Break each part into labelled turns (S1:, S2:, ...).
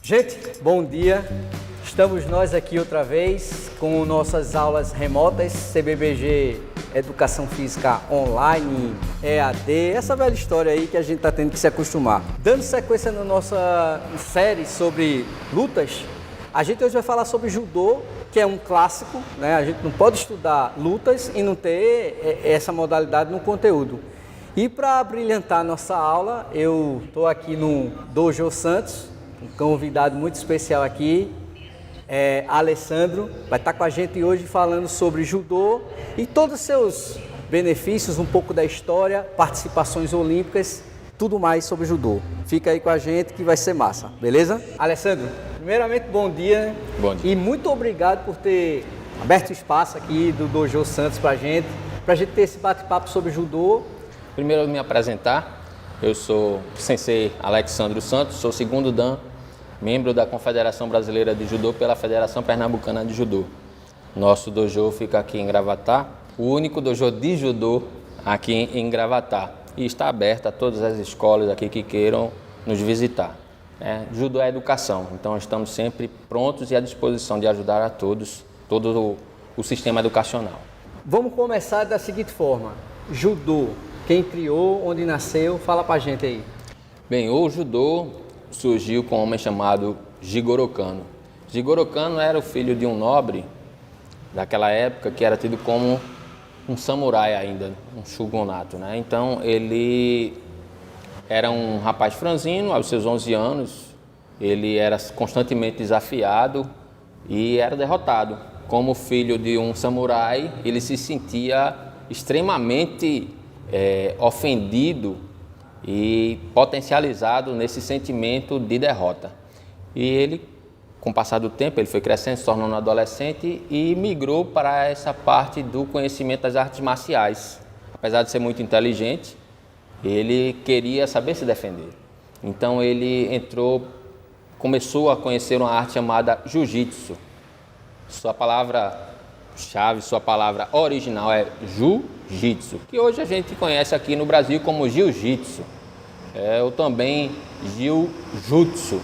S1: Gente, bom dia. Estamos nós aqui outra vez com nossas aulas remotas, CBBG Educação Física Online, EAD, essa velha história aí que a gente está tendo que se acostumar. Dando sequência na nossa série sobre lutas, a gente hoje vai falar sobre judô, que é um clássico, né? A gente não pode estudar lutas e não ter essa modalidade no conteúdo. E para brilhantar a nossa aula, eu estou aqui no Dojo Santos, um convidado muito especial aqui, Alessandro, vai estar com a gente hoje falando sobre judô e todos os seus benefícios, um pouco da história, participações olímpicas, tudo mais sobre judô. Fica aí com a gente que vai ser massa, beleza? Alessandro, primeiramente bom dia.
S2: Bom dia.
S1: E muito obrigado por ter aberto espaço aqui do Dojo Santos pra gente ter esse bate-papo sobre judô.
S2: Primeiro eu me apresentar, eu sou o Sensei Alexandro Santos, sou o segundo Dan, membro da Confederação Brasileira de Judô pela Federação Pernambucana de Judô. Nosso dojo fica aqui em Gravatá, o único dojo de judô aqui em Gravatá. E está aberto a todas as escolas aqui que queiram nos visitar. Judô é educação, então estamos sempre prontos e à disposição de ajudar a todos, todo o sistema educacional.
S1: Vamos começar da seguinte forma, judô. Quem criou, onde nasceu, fala pra gente aí.
S2: Bem, o judô surgiu com um homem chamado Jigoro Kano. Jigoro Kano era o filho de um nobre daquela época que era tido como um samurai ainda, um shogunato, né? Então ele era um rapaz franzino, aos seus 11 anos, ele era constantemente desafiado e era derrotado. Como filho de um samurai, ele se sentia extremamente ofendido e potencializado nesse sentimento de derrota. E ele, com o passar do tempo, ele foi crescendo, se tornando adolescente e migrou para essa parte do conhecimento das artes marciais. Apesar de ser muito inteligente, ele queria saber se defender. Então ele começou a conhecer uma arte chamada Jiu-Jitsu. Sua palavra-chave, sua palavra original é Jiu-Jitsu, que hoje a gente conhece aqui no Brasil como Jiu-Jitsu, ou também Jiu-Jutsu,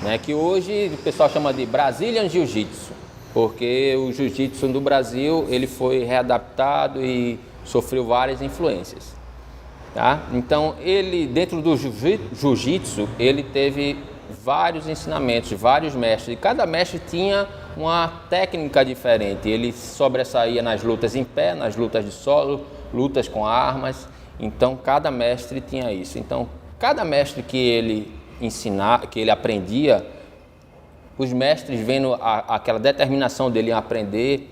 S2: né, que hoje o pessoal chama de Brazilian Jiu-Jitsu, porque o Jiu-Jitsu no Brasil ele foi readaptado e sofreu várias influências. Tá? Então ele, dentro do Jiu-Jitsu, ele teve vários ensinamentos, vários mestres, e cada mestre tinha uma técnica diferente. Ele sobressaía nas lutas em pé, nas lutas de solo, lutas com armas. Então cada mestre tinha isso. Então cada mestre que ele ensinava, que ele aprendia, os mestres, vendo aquela determinação dele em aprender,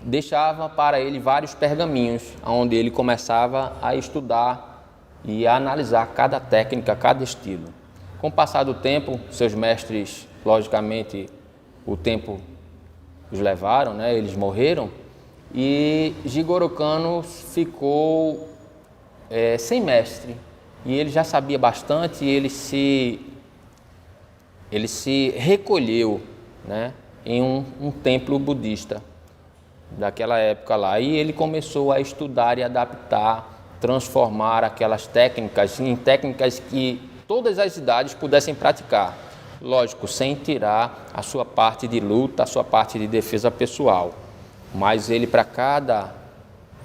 S2: deixava para ele vários pergaminhos, onde ele começava a estudar e a analisar cada técnica, cada estilo. Com o passar do tempo, seus mestres, logicamente, o tempo os levaram, né? Eles morreram, e Jigoro Kano ficou sem mestre. E ele já sabia bastante e ele se recolheu, né, em um templo budista daquela época lá. E ele começou a estudar e adaptar, transformar aquelas técnicas em técnicas que todas as idades pudessem praticar. Lógico, sem tirar a sua parte de luta, a sua parte de defesa pessoal. Mas ele, para cada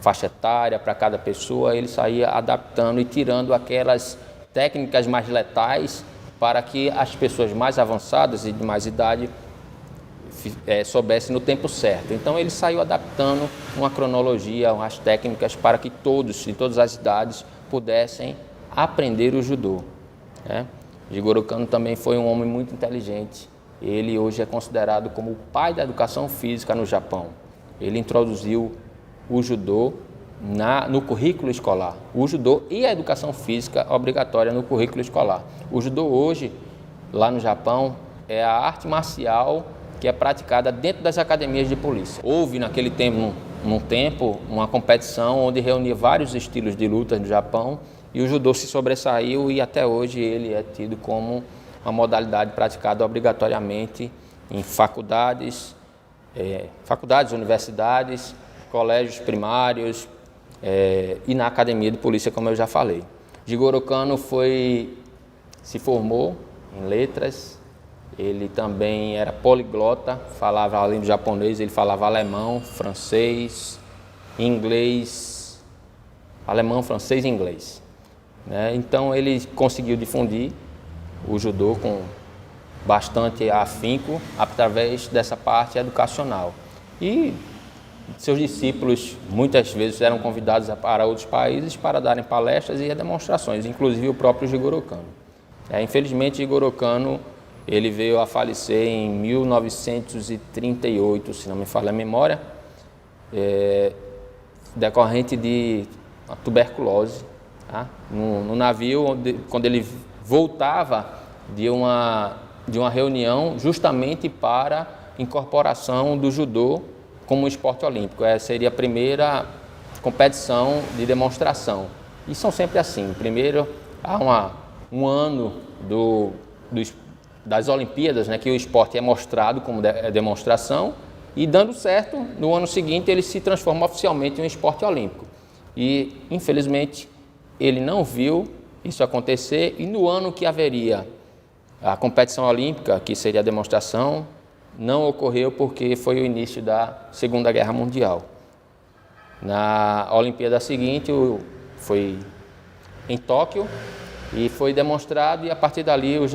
S2: faixa etária, para cada pessoa, ele saía adaptando e tirando aquelas técnicas mais letais para que as pessoas mais avançadas e de mais idade soubessem no tempo certo. Então ele saiu adaptando uma cronologia, umas técnicas para que todos, de todas as idades, pudessem aprender o judô. Jigoro Kano também foi um homem muito inteligente. Ele hoje é considerado como o pai da educação física no Japão. Ele introduziu o judô no currículo escolar. O judô e a educação física obrigatória no currículo escolar. O judô hoje, lá no Japão, é a arte marcial que é praticada dentro das academias de polícia. Houve naquele tempo, uma competição onde reunia vários estilos de luta no Japão e o judô se sobressaiu e até hoje ele é tido como uma modalidade praticada obrigatoriamente em faculdades, universidades, colégios primários e na academia de polícia, como eu já falei. Jigoro Kano foi se formou em letras, ele também era poliglota, falava além do japonês, ele falava alemão, francês, inglês, alemão, francês e inglês, né? Então ele conseguiu difundir o judô com bastante afinco através dessa parte educacional. E seus discípulos muitas vezes eram convidados para outros países para darem palestras e demonstrações, inclusive o próprio Jigoro Kano. Infelizmente, Jigoro Kano ele veio a falecer em 1938, se não me falha a memória, decorrente de uma tuberculose, tá? No navio, quando ele voltava de uma reunião justamente para incorporação do judô como esporte olímpico. Seria a primeira competição de demonstração. E são sempre assim. Primeiro, há um ano das Olimpíadas, né, que o esporte é mostrado como demonstração, e dando certo, no ano seguinte ele se transforma oficialmente em um esporte olímpico. E, infelizmente, ele não viu isso acontecer, e no ano que haveria a competição olímpica, que seria a demonstração, não ocorreu porque foi o início da Segunda Guerra Mundial. Na Olimpíada seguinte, foi em Tóquio, e foi demonstrado, e a partir dali o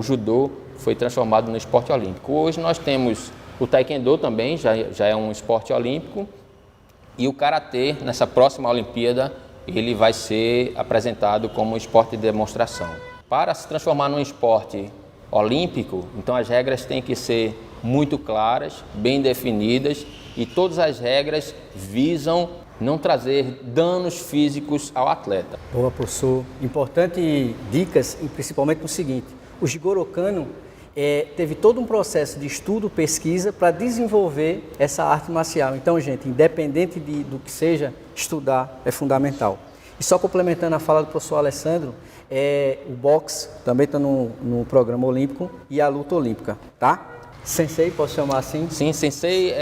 S2: judô foi transformado no esporte olímpico. Hoje nós temos o taekwondo também, já é um esporte olímpico, e o karatê, nessa próxima Olimpíada, ele vai ser apresentado como esporte de demonstração. Para se transformar num esporte olímpico, então as regras têm que ser muito claras, bem definidas, e todas as regras visam não trazer danos físicos ao atleta.
S1: Boa, professor. Importante dicas, e principalmente no seguinte: o Jigoro Kano teve todo um processo de estudo, pesquisa, para desenvolver essa arte marcial. Então, gente, independente do que seja, estudar é fundamental. E só complementando a fala do professor Alessandro, o boxe também está no programa olímpico e a luta olímpica, tá? Sensei, posso chamar assim?
S2: Sim, sensei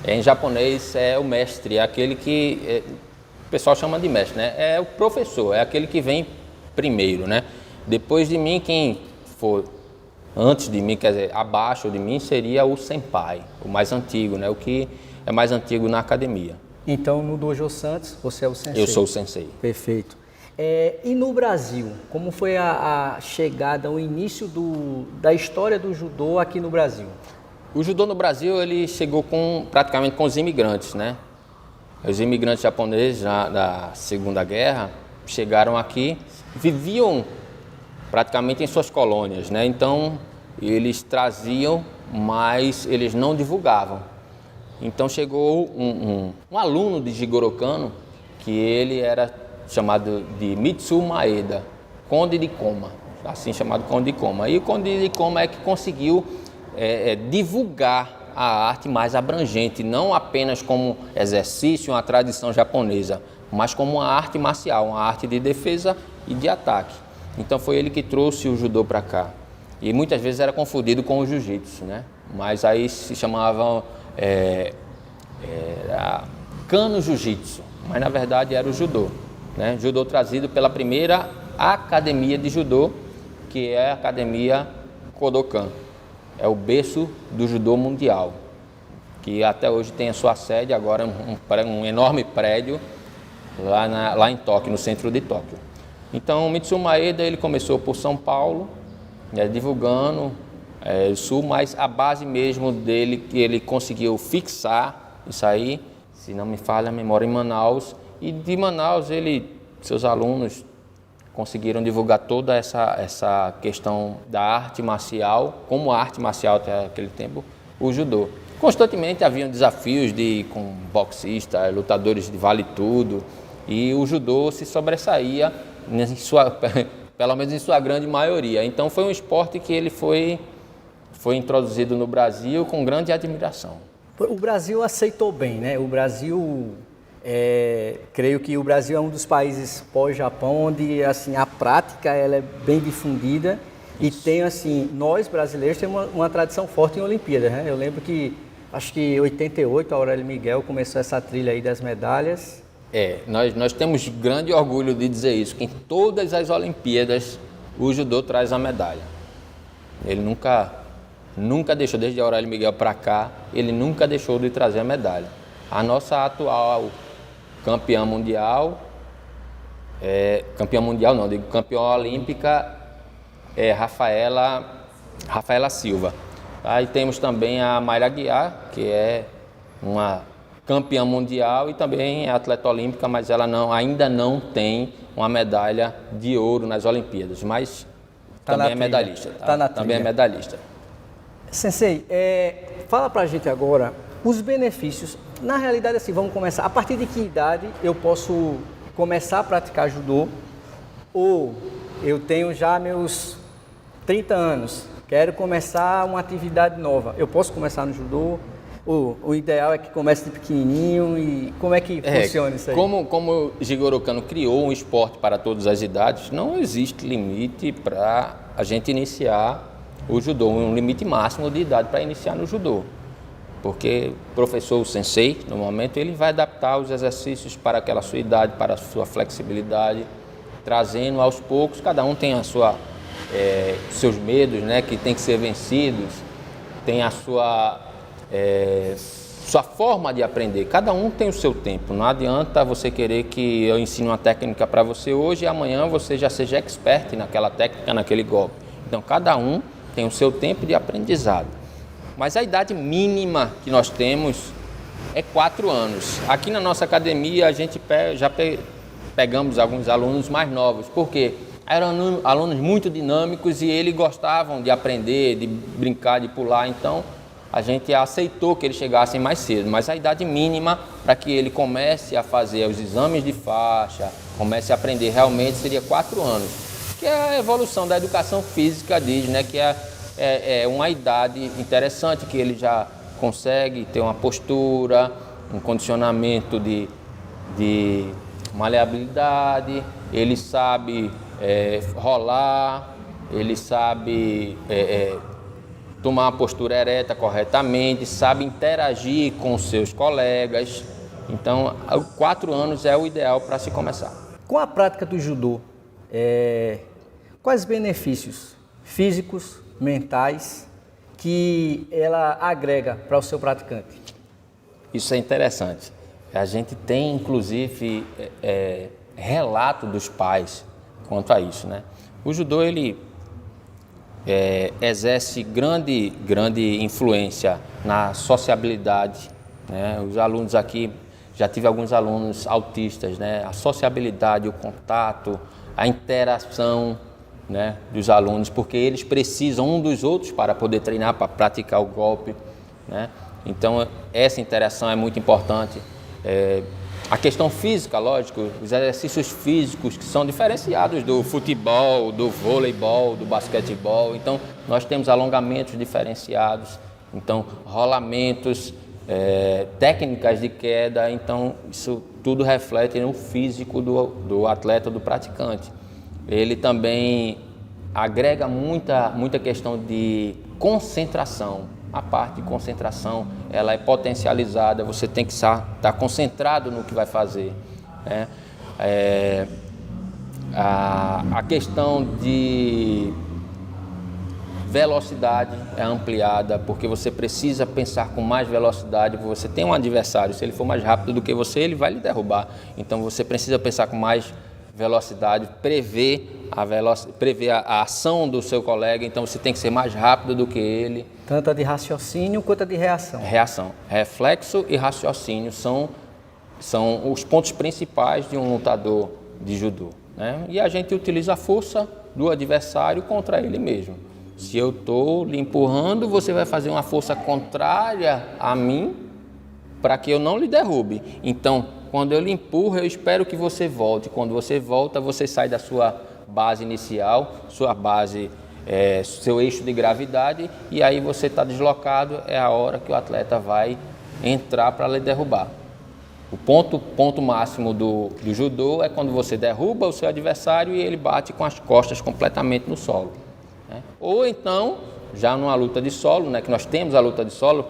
S2: em japonês é o mestre, é aquele que o pessoal chama de mestre, né? É o professor, é aquele que vem primeiro, né? Depois de mim, quem for antes de mim, quer dizer, abaixo de mim, seria o senpai, o mais antigo, né? O que é mais antigo na academia.
S1: Então, no Dojo Santos, você é o sensei?
S2: Eu sou o sensei.
S1: Perfeito. E no Brasil, como foi a chegada, o início da história do judô aqui no Brasil?
S2: O judô no Brasil, ele chegou praticamente com os imigrantes, né? Os imigrantes japoneses da Segunda Guerra chegaram aqui, viviam praticamente em suas colônias, né? Então, eles traziam, mas eles não divulgavam. Então, chegou um aluno de Jigoro Kano, que ele era chamado de Mitsu Maeda, Conde de Koma, assim chamado Conde de Koma. E o Conde de Koma é que conseguiu divulgar a arte mais abrangente, não apenas como exercício, uma tradição japonesa, mas como uma arte marcial, uma arte de defesa e de ataque. Então foi ele que trouxe o judô para cá. E muitas vezes era confundido com o jiu-jitsu, né? Mas aí se chamavam Kano Jiu-Jitsu, mas na verdade era o judô, né? Judô trazido pela primeira academia de judô, que é a Academia Kodokan. É o berço do judô mundial, que até hoje tem a sua sede, agora um enorme prédio lá em Tóquio, no centro de Tóquio. Então, o Mitsu Maeda, ele começou por São Paulo, divulgando o Sul, mas a base mesmo dele, que ele conseguiu fixar isso aí, se não me falha a memória, em Manaus. E de Manaus, seus alunos conseguiram divulgar toda essa questão da arte marcial, como arte marcial até aquele tempo, o judô. Constantemente haviam desafios com boxistas, lutadores de vale tudo, e o judô se sobressaía, pelo menos em sua grande maioria. Então foi um esporte que ele foi introduzido no Brasil com grande admiração.
S1: O Brasil aceitou bem, né? O Brasil... creio que o Brasil é um dos países pós-Japão onde assim, a prática ela é bem difundida. Isso. E tem assim, nós brasileiros temos uma tradição forte em Olimpíadas, né? Eu lembro que, acho que em 88, a Aurélio Miguel começou essa trilha aí das medalhas
S2: Nós temos grande orgulho de dizer isso, que em todas as Olimpíadas o judô traz a medalha. Ele nunca deixou, desde a Aurélio Miguel para cá, ele nunca deixou de trazer a medalha. A nossa atual campeã mundial, campeã olímpica é Rafaela Silva. Aí temos também a Mayra Aguiar, que é uma campeã mundial e também é atleta olímpica, mas ela ainda não tem uma medalha de ouro nas Olimpíadas, mas também é medalhista. Também é medalhista.
S1: Sensei, fala pra gente agora os benefícios. Na realidade, assim, vamos começar. A partir de que idade eu posso começar a praticar judô? Ou eu tenho já meus 30 anos, quero começar uma atividade nova. Eu posso começar no judô? O ideal é que comece de pequenininho e como é que funciona isso aí?
S2: Como o Jigoro Kano criou um esporte para todas as idades, não existe limite para a gente iniciar o judô, um limite máximo de idade para iniciar no judô. Porque o professor, o sensei, no momento, ele vai adaptar os exercícios para aquela sua idade, para a sua flexibilidade, trazendo aos poucos, cada um tem seus medos, né, que tem que ser vencidos, tem a sua forma de aprender, cada um tem o seu tempo. Não adianta você querer que eu ensine uma técnica para você hoje e amanhã você já seja expert naquela técnica, naquele golpe. Então cada um tem o seu tempo de aprendizado. Mas a idade mínima que nós temos é 4 anos. Aqui na nossa academia a gente já pegamos alguns alunos mais novos, porque eram alunos muito dinâmicos e eles gostavam de aprender, de brincar, de pular, então a gente aceitou que eles chegassem mais cedo, mas a idade mínima para que ele comece a fazer os exames de faixa, comece a aprender realmente seria 4 anos, que é a evolução da educação física, diz, né, que é uma idade interessante, que ele já consegue ter uma postura, um condicionamento de maleabilidade, ele sabe rolar, ele sabe tomar uma postura ereta corretamente, sabe interagir com seus colegas. Então, 4 anos é o ideal para se começar.
S1: Com a prática do judô, quais benefícios físicos, mentais, que ela agrega para o seu praticante?
S2: Isso é interessante. A gente tem, inclusive, relato dos pais quanto a isso, né? O judô, ele exerce grande influência na sociabilidade, né? Os alunos aqui, já tive alguns alunos autistas, né? A sociabilidade, o contato, a interação, né, dos alunos, porque eles precisam um dos outros para poder treinar, para praticar o golpe, né? Então essa interação é muito importante. A questão física, lógico, os exercícios físicos que são diferenciados do futebol, do voleibol, do basquetebol. Então, nós temos alongamentos diferenciados, então, rolamentos, técnicas de queda. Então, isso tudo reflete no físico do atleta, do praticante. Ele também agrega muita questão de concentração. A parte de concentração, ela é potencializada, você tem que estar concentrado no que vai fazer, né? A questão de velocidade é ampliada, porque você precisa pensar com mais velocidade. Você tem um adversário, se ele for mais rápido do que você, ele vai lhe derrubar. Então você precisa pensar com mais velocidade, prever a ação do seu colega, então você tem que ser mais rápido do que ele.
S1: Tanto a de raciocínio quanto a de reação.
S2: Reação. Reflexo e raciocínio são os pontos principais de um lutador de judô, né? E a gente utiliza a força do adversário contra ele mesmo. Se eu estou lhe empurrando, você vai fazer uma força contrária a mim para que eu não lhe derrube. Então, quando eu lhe empurro, eu espero que você volte. Quando você volta, você sai da sua base inicial, sua base, seu eixo de gravidade, e aí você está deslocado, é a hora que o atleta vai entrar para lhe derrubar. O ponto máximo do judô é quando você derruba o seu adversário e ele bate com as costas completamente no solo, né? Ou então, já numa luta de solo, né, que nós temos a luta de solo,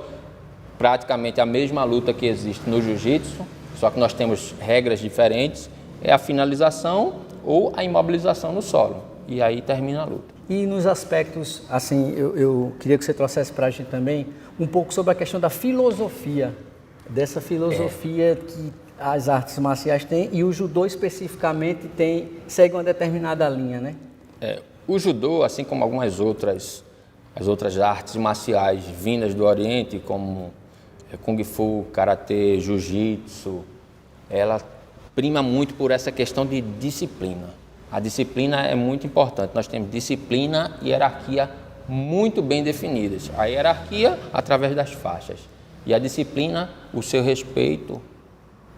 S2: praticamente a mesma luta que existe no jiu-jitsu, Só que nós temos regras diferentes, é a finalização ou a imobilização no solo. E aí termina a luta.
S1: E nos aspectos, assim, eu queria que você trouxesse para a gente também um pouco sobre a questão da filosofia, dessa filosofia que as artes marciais têm e o judô especificamente segue uma determinada linha, né?
S2: O judô, assim como algumas outras artes marciais vindas do Oriente, como Kung Fu, Karatê, Jiu-Jitsu, ela prima muito por essa questão de disciplina. A disciplina é muito importante. Nós temos disciplina e hierarquia muito bem definidas. A hierarquia através das faixas e a disciplina, o seu respeito,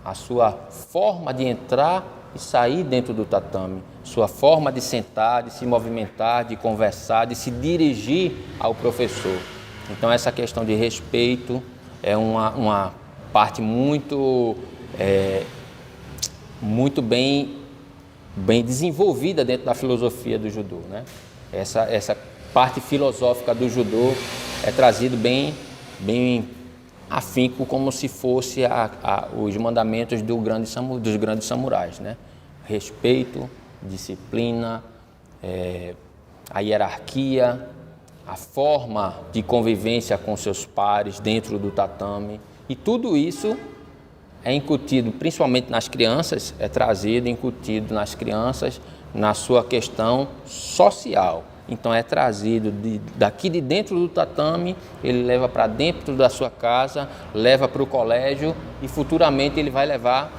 S2: a sua forma de entrar e sair dentro do tatame, sua forma de sentar, de se movimentar, de conversar, de se dirigir ao professor. Então essa questão de respeito é uma parte muito bem desenvolvida dentro da filosofia do judô, né? Essa parte filosófica do judô é trazido bem afinco, como se fosse os mandamentos dos grandes samurais, né? Respeito, disciplina, a hierarquia, a forma de convivência com seus pares dentro do tatame, e tudo isso é incutido principalmente nas crianças, incutido nas crianças na sua questão social. Então é trazido daqui de dentro do tatame, ele leva para dentro da sua casa, leva para o colégio e futuramente ele vai levar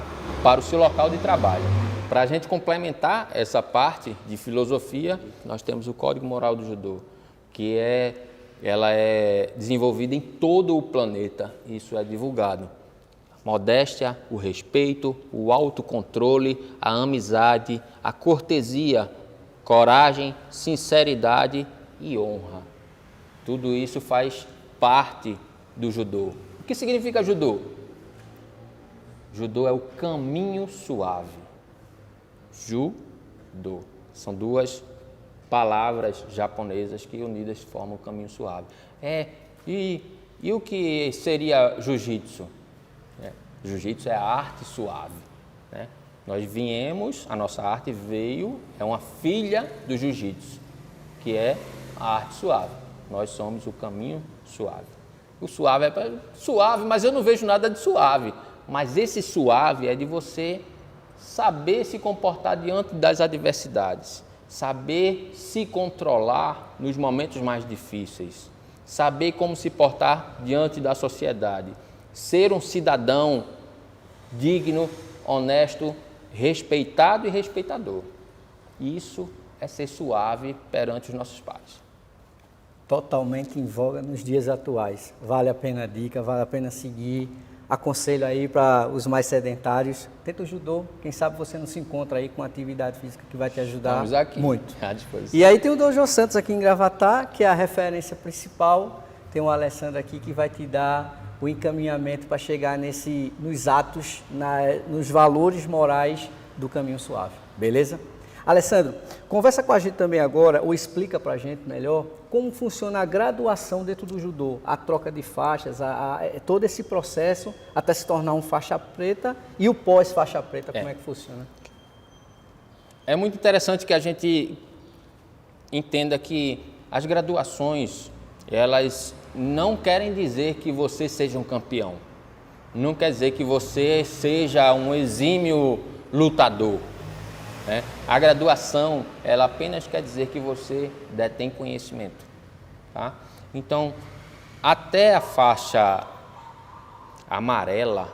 S2: para o seu local de trabalho. Para a gente complementar essa parte de filosofia, nós temos o Código Moral do Judô, que ela é desenvolvida em todo o planeta, isso é divulgado. Modéstia, o respeito, o autocontrole, a amizade, a cortesia, coragem, sinceridade e honra. Tudo isso faz parte do judô. O que significa judô? Judô é o caminho suave. Judô. São duas palavras japonesas que unidas formam o caminho suave. E o que seria jiu-jitsu? Jiu-jitsu é a arte suave, né? A nossa arte veio, é uma filha do jiu-jitsu, que é a arte suave. Nós somos o caminho suave. O suave é suave, mas eu não vejo nada de suave. Mas esse suave é de você saber se comportar diante das adversidades, saber se controlar nos momentos mais difíceis, saber como se portar diante da sociedade, ser um cidadão digno, honesto, respeitado e respeitador. Isso é ser suave perante os nossos pais.
S1: Totalmente em voga nos dias atuais. Vale a pena a dica, vale a pena seguir. Aconselho aí para os mais sedentários. Tenta o judô, quem sabe você não se encontra aí com uma atividade física que vai te ajudar.
S2: Estamos aqui,
S1: muito.
S2: À disposição.
S1: E aí tem o Dojo Santos aqui em Gravatá, que é a referência principal. Tem o Alessandro aqui que vai te dar o encaminhamento para chegar nos atos, nos valores morais do caminho suave. Beleza? Alessandro, conversa com a gente também agora, ou explica para a gente melhor, como funciona a graduação dentro do judô, a troca de faixas, todo esse processo até se tornar um faixa preta e o pós-faixa preta, como é que funciona?
S2: É muito interessante que a gente entenda que as graduações, elas não querem dizer que você seja um campeão, não quer dizer que você seja um exímio lutador. A graduação, ela apenas quer dizer que você detém conhecimento, tá? Então, até a faixa amarela,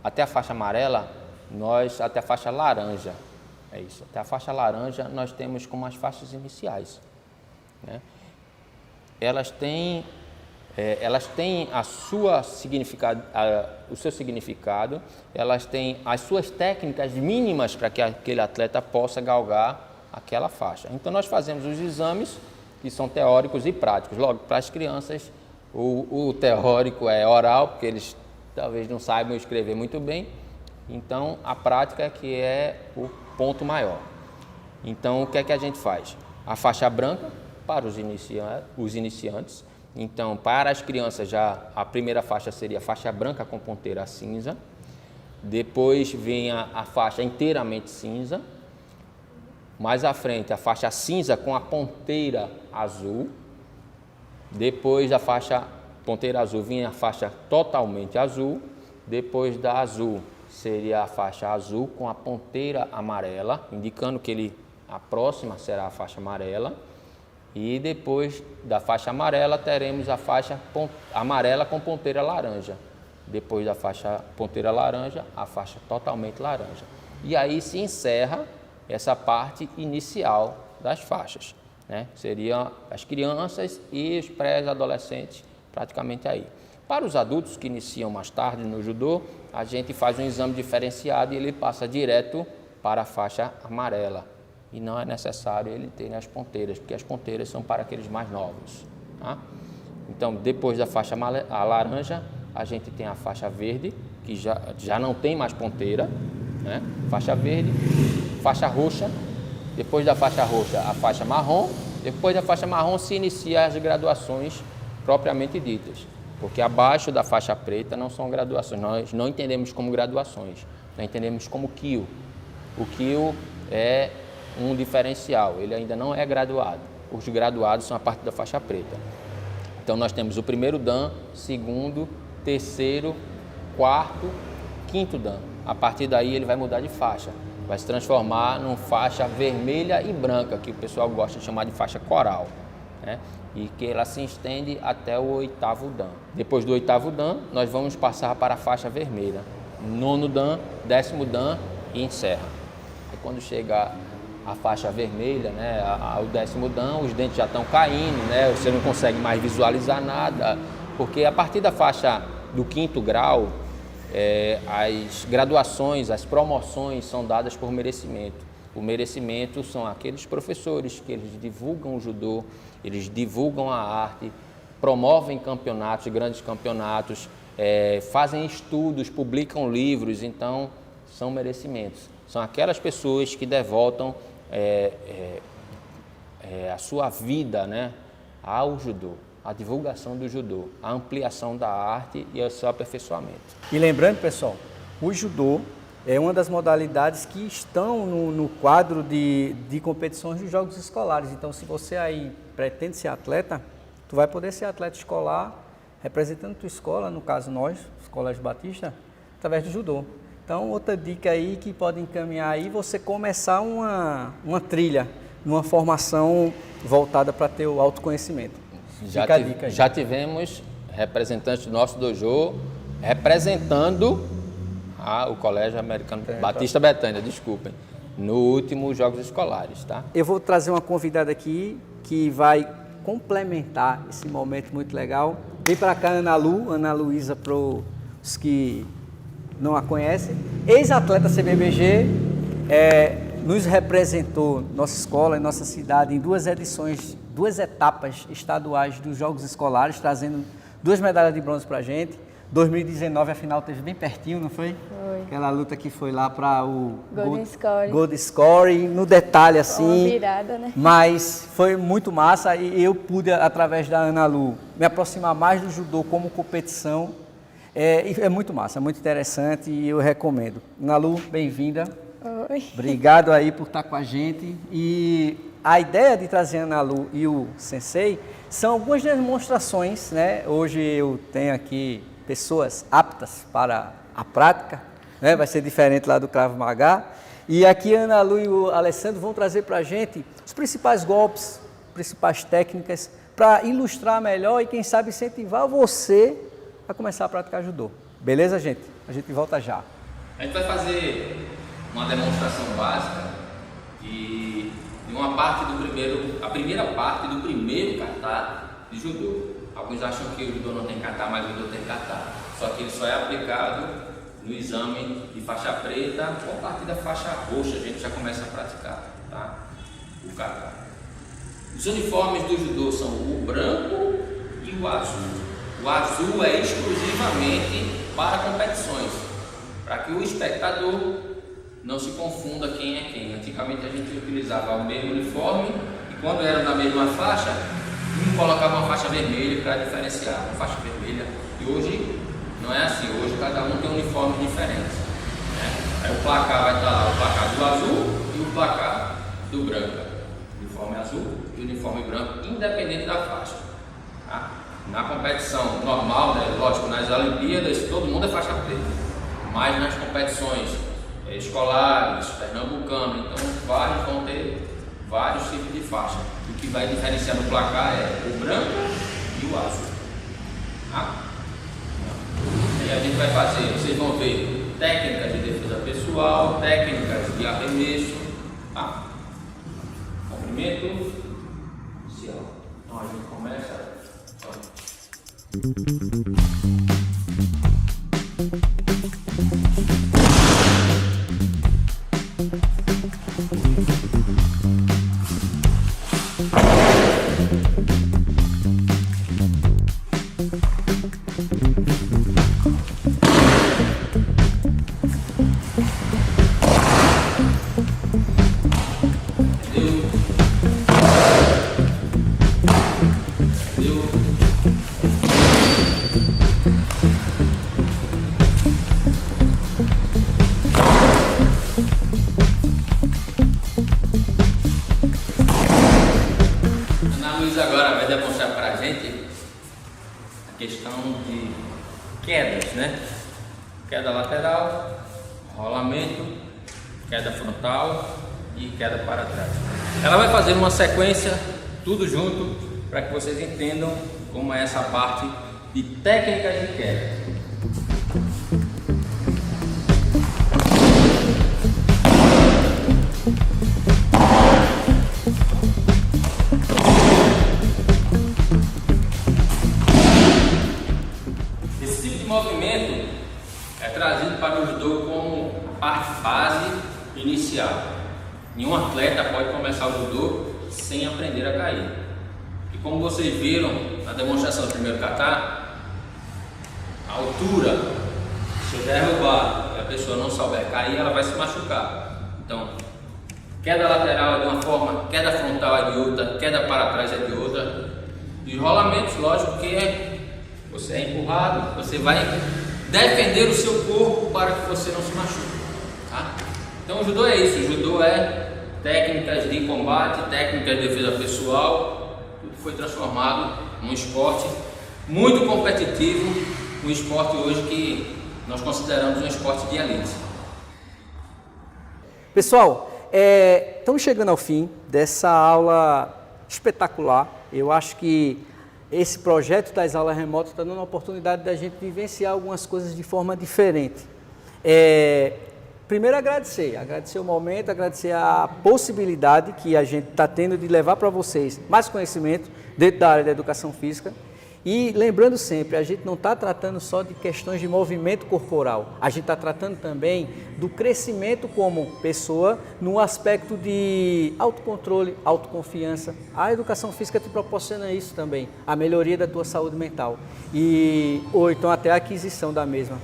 S2: até a faixa laranja, até a faixa laranja nós temos como as faixas iniciais, né? Elas têm o seu significado, elas têm as suas técnicas mínimas para que aquele atleta possa galgar aquela faixa. Então nós fazemos os exames que são teóricos e práticos. Logo, para as crianças, o teórico é oral, porque eles talvez não saibam escrever muito bem. Então a prática é que é o ponto maior. Então o que é que a gente faz? A faixa branca para os iniciantes. Então, para as crianças, já a primeira faixa seria a faixa branca com ponteira cinza. Depois vem a faixa inteiramente cinza. Mais à frente, a faixa cinza com a ponteira azul. Depois da faixa ponteira azul, vinha a faixa totalmente azul. Depois da azul, seria a faixa azul com a ponteira amarela, indicando que a próxima será a faixa amarela. E depois da faixa amarela, teremos a faixa amarela com ponteira laranja. Depois da faixa ponteira laranja, a faixa totalmente laranja. E aí se encerra essa parte inicial das faixas, né? Seriam as crianças e os pré-adolescentes praticamente aí. Para os adultos que iniciam mais tarde no judô, a gente faz um exame diferenciado e ele passa direto para a faixa amarela. E não é necessário ele ter as ponteiras, porque as ponteiras são para aqueles mais novos, tá? Então, depois da faixa laranja, a gente tem a faixa verde, que já não tem mais ponteira, né? Faixa verde, faixa roxa, depois da faixa roxa, a faixa marrom, depois da faixa marrom se inicia as graduações propriamente ditas, porque abaixo da faixa preta não são graduações, nós não entendemos como graduações, nós entendemos como Kyo. O Kyo é um diferencial, ele ainda não é graduado, os graduados são a partir da faixa preta. Então nós temos o primeiro Dan, segundo, terceiro, quarto, quinto Dan. A partir daí ele vai mudar de faixa, vai se transformar numa faixa vermelha e branca, que o pessoal gosta de chamar de faixa coral, né? E que ela se estende até o oitavo Dan. Depois do oitavo Dan, nós vamos passar para a faixa vermelha. Nono Dan, décimo Dan e encerra. E quando chega a faixa vermelha, né, o décimo Dan, os dentes já estão caindo, né, você não consegue mais visualizar nada, porque a partir da faixa do quinto grau, as graduações, as promoções são dadas por merecimento. O merecimento são aqueles professores que eles divulgam o judô, eles divulgam a arte, promovem campeonatos, grandes campeonatos, fazem estudos, publicam livros, então são merecimentos. São aquelas pessoas que devotam a sua vida, né, ao judô, a divulgação do judô, a ampliação da arte e o seu aperfeiçoamento.
S1: E lembrando, pessoal, o judô é uma das modalidades que estão no quadro de competições dos jogos escolares. Então, se você aí pretende ser atleta, tu vai poder ser atleta escolar representando tua escola, no caso nós, Colégio Batista, através do judô. Então, outra dica aí que pode encaminhar aí, você começar uma trilha, uma formação voltada para ter o autoconhecimento.
S2: Já tivemos representantes do nosso dojo representando o Colégio Americano Batista Betânia, desculpem, no último Jogos Escolares, tá?
S1: Eu vou trazer uma convidada aqui que vai complementar esse momento muito legal. Vem para cá Ana Luísa, para os que não a conhecem, ex-atleta CBBG, nos representou nossa escola e nossa cidade em 2 edições, 2 etapas estaduais dos Jogos Escolares, trazendo 2 medalhas de bronze para a gente. 2019 a final teve bem pertinho, não foi?
S3: Foi.
S1: Aquela luta que foi lá para o
S3: Gold
S1: Score, no detalhe assim.
S3: Uma virada, né?
S1: Mas foi muito massa e eu pude, através da Ana Lu, me aproximar mais do judô como competição. É muito massa, é muito interessante e eu recomendo. Ana Lu, bem-vinda.
S3: Oi.
S1: Obrigado aí por estar com a gente. E a ideia de trazer a Ana Lu e o Sensei são algumas demonstrações, né? Hoje eu tenho aqui pessoas aptas para a prática, né? Vai ser diferente lá do Krav Maga. E aqui a Ana Lu e o Alessandro vão trazer para a gente os principais golpes, principais técnicas, para ilustrar melhor e quem sabe incentivar você a começar a praticar judô. Beleza, gente? A gente volta já.
S2: A gente vai fazer uma demonstração básica de uma parte do a primeira parte do primeiro kata de judô. Alguns acham que o judô não tem kata, mas o judô tem kata. Só que ele só é aplicado no exame de faixa preta ou a partir da faixa roxa a gente já começa a praticar, tá? O kata. Os uniformes do judô são o branco e o azul. O azul é exclusivamente para competições, para que o espectador não se confunda quem é quem. Antigamente a gente utilizava o mesmo uniforme e quando era na mesma faixa, colocava uma faixa vermelha para diferenciar, uma faixa vermelha. E hoje não é assim, hoje cada um tem um uniforme diferente. Aí o placar vai estar lá, o placar do azul e o placar do branco. Uniforme azul e uniforme branco, independente da faixa. Tá? Na competição normal, né, lógico, nas Olimpíadas, todo mundo é faixa preta. Mas nas competições escolares, pernambucanas, então vários vão ter vários tipos de faixa. O que vai diferenciar no placar é o branco e o azul. Tá? E a gente vai fazer, vocês vão ver técnicas de defesa pessoal, técnicas de arremesso, tá? Comprimento inicial. Então a gente começa. Agora vai demonstrar para a gente a questão de quedas, né? Queda lateral, rolamento, queda frontal e queda para trás. Ela vai fazer uma sequência, tudo junto, para que vocês entendam como é essa parte de técnicas de queda. Movimento é trazido para o judô como a fase inicial. Nenhum atleta pode começar o judô sem aprender a cair. E como vocês viram na demonstração do primeiro kata, a altura, se eu derrubar e a pessoa não souber cair, ela vai se machucar. Então, queda lateral é de uma forma, queda frontal é de outra, queda para trás é de outra. E rolamentos, lógico que você é empurrado, você vai defender o seu corpo para que você não se machuque. Tá? Então o judô é isso, o judô é técnicas de combate, técnicas de defesa pessoal, tudo foi transformado num esporte muito competitivo, um esporte hoje que nós consideramos um esporte de elite.
S1: Pessoal, estamos chegando ao fim dessa aula espetacular. Eu acho que esse projeto das aulas remotas está dando a oportunidade da gente vivenciar algumas coisas de forma diferente. Primeiro agradecer o momento, agradecer a possibilidade que a gente está tendo de levar para vocês mais conhecimento dentro da área da educação física. E lembrando sempre, a gente não está tratando só de questões de movimento corporal, a gente está tratando também do crescimento como pessoa no aspecto de autocontrole, autoconfiança. A educação física te proporciona isso também, a melhoria da tua saúde mental ou então até a aquisição da mesma.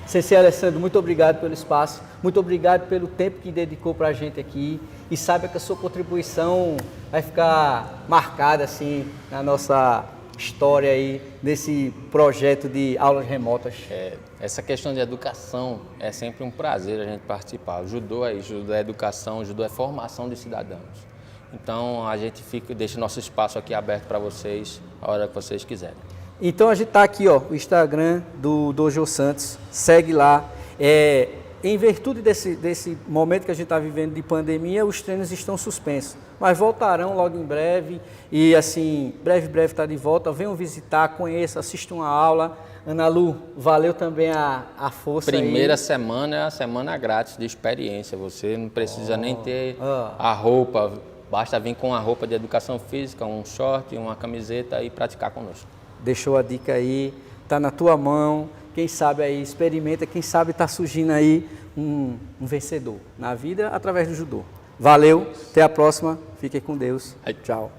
S1: Sensei Alessandro, muito obrigado pelo espaço, muito obrigado pelo tempo que dedicou para a gente aqui e saiba que a sua contribuição vai ficar marcada assim na nossa história aí desse projeto de aulas remotas.
S2: Essa questão de educação é sempre um prazer a gente participar. O judô é isso, o judô é educação, o judô é formação de cidadãos. Então a gente deixa nosso espaço aqui aberto para vocês a hora que vocês quiserem.
S1: Então a gente está aqui, ó, o Instagram do Dojo Santos, segue lá. Em virtude desse momento que a gente está vivendo de pandemia, os treinos estão suspensos, mas voltarão logo em breve e assim, breve está de volta. Venham visitar, conheçam, assistam uma aula. Ana Lu, valeu também a força.
S2: Primeira semana é a semana grátis de experiência, você não precisa nem ter a roupa, basta vir com a roupa de educação física, um short, uma camiseta e praticar conosco.
S1: Deixou a dica aí, tá na tua mão, quem sabe aí, experimenta, quem sabe tá surgindo aí um vencedor na vida através do judô. Valeu, até a próxima, fiquem com Deus, tchau.